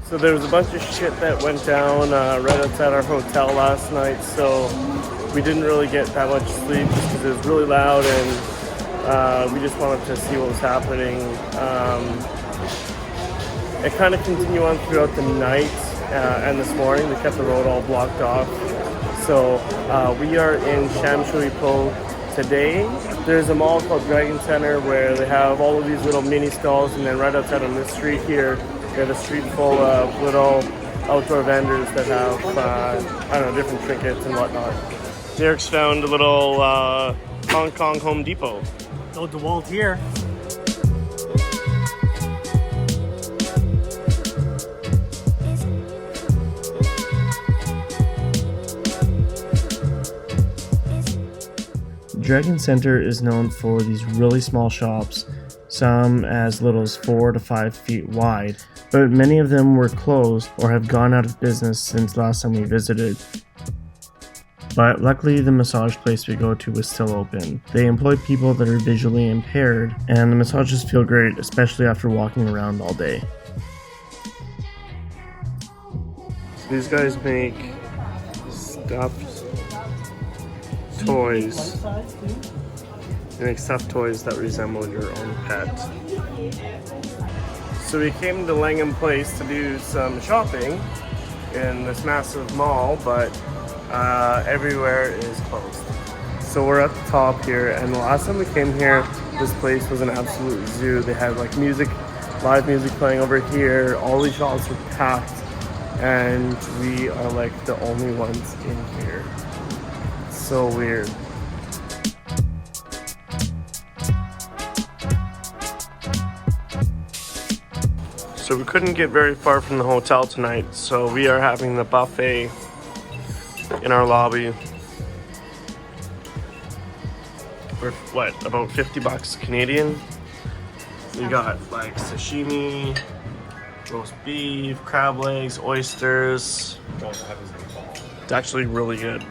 So there was a bunch of shit that went down right outside our hotel last night, so we didn't really get that much sleep just because it was really loud, and we just wanted to see what was happening. It kind of continued on throughout the night, and this morning they kept the road all blocked off. So we are in Shamshui-Po today. There's a mall called Dragon Center where they have all of these little mini stalls, and then right outside on this street here, they have a street full of little outdoor vendors that have, I don't know, different trinkets and whatnot. Derek's found a little Hong Kong Home Depot. No DeWalt here. Dragon Center is known for these really small shops, some as little as 4 to 5 feet wide, but many of them were closed or have gone out of business since last time we visited. But luckily the massage place we go to was still open. They employ people that are visually impaired, and the massages feel great, especially after walking around all day. These guys make stuffed toys. They make stuffed toys that resemble your own pet. So we came to Langham Place to do some shopping in this massive mall, but everywhere is closed. So we're at the top here, and the last time we came here, this place was an absolute zoo. They had like music, live music playing over here. All these shops were packed, and we are like the only ones in here. So weird. So we couldn't get very far from the hotel tonight, so we are having the buffet in our lobby for what, about 50 bucks Canadian. We got like sashimi, roast beef, crab legs, oysters. It's actually really good.